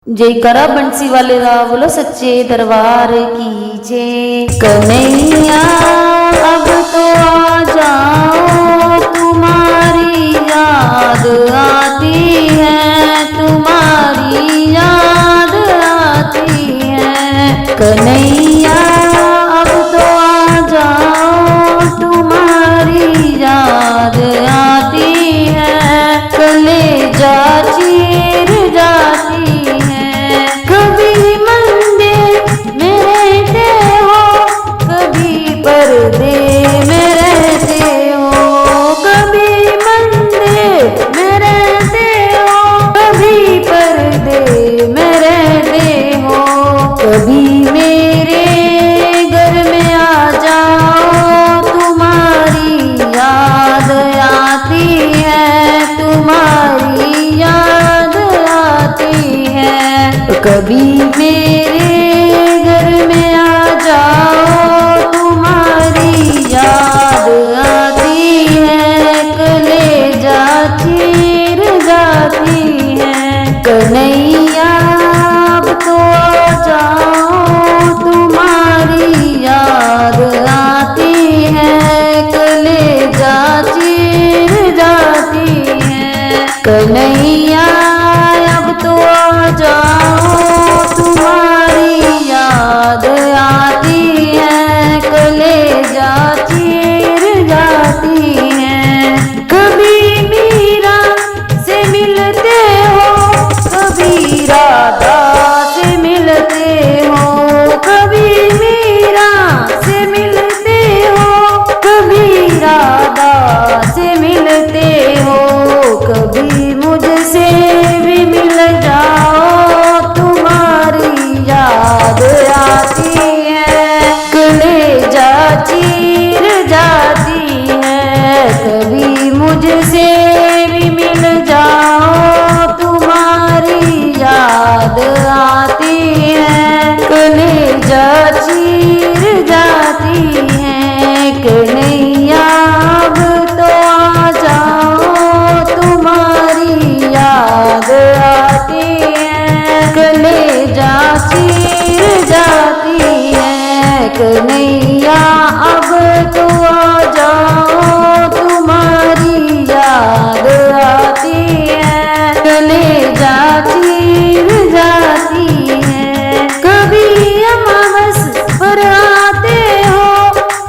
जय करा बंसी वाले रा बोलो सच्चे दरबार की जय। कन्हैया अब तो आ जाओ, तुम्हारी याद आती है, तुम्हारी याद आती है। कन्हैया अब तो आ जाओ, तुम्हारी याद आती है। कलेजा चीर जाती है, कभी मंदिर में रहते हो, कभी पर्दे में रहते हो। कभी मंदिर में रहते हो, कभी पर्दे में रहते हो। कभी मेरे घर में आ जाओ, तुम्हारी याद आती है, तुम्हारी याद आती है। कभी मेरे घर में आ जाओ, तुम्हारी याद आती है। कलेजा चीर जाती है। कन्हैया अब तो आ जाओ, तुम्हारी याद आती है। कलेजा चीर जाती है। कन्हैया अब तो आ जाओ, तुम्हारी याद आती है। कलेजा चीर जाती है। कभी मीरा से मिलते हो, कभी राधा से मिलते हो। कभी मीरा से मिलते हो, कभी राधा से मिलते हो। कभी मुझसे भी मिल जाओ, तुम्हारी याद आती है। कलेजा चीर जाती है। कभी मुझसे भी मिल जाओ, तुम्हारी याद आती है। कलेजा चीर जाती है। कन्हैया अब तो आ जाओ, तुम्हारी याद आती है। कलेजा चीर जाती है। कन्हैया अब तो आ जाओ, तुम्हारी याद आती है। कलेजा चीर जाती है। कभी अमावस पर आते हो,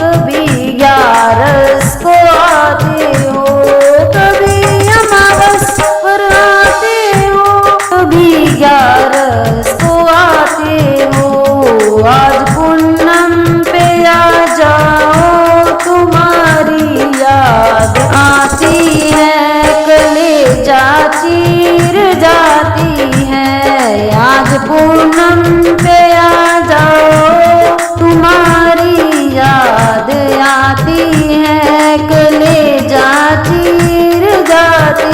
कभी 11 को आते हो। कभी अमावस पर आते हो, कभी 11 को आते हो। आज पूनम पे आ जाओ, तुम्हारी याद आती है। कलेजा चीर जाती है। आज पूनम पे आ जाओ, तुम्हारी याद आती है। कलेजा चीर जाती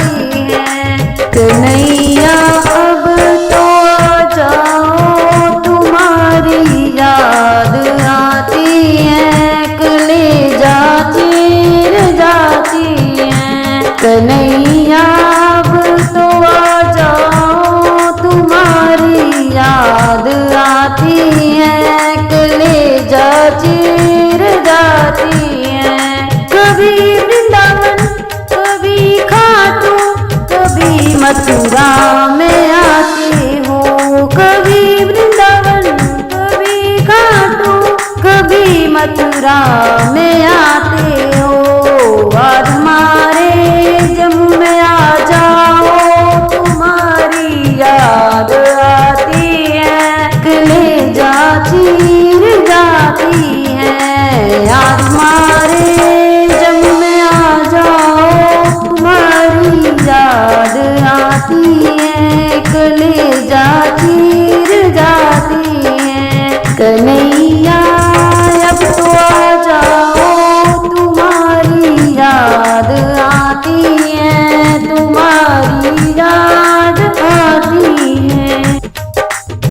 है। कन्हैया अब तो आ जाओ, तुम्हारी याद आती है। कलेजा चीर जाती है। कन्हैया अब तो आ जाओ, तुम्हारी याद आती है। कलेजा चीर जाती है। कभी वृंदावन, कभी खाटू, कभी मथुरा में आती हो। कभी वृंदावन, कभी खाटू, कभी मथुरा में आती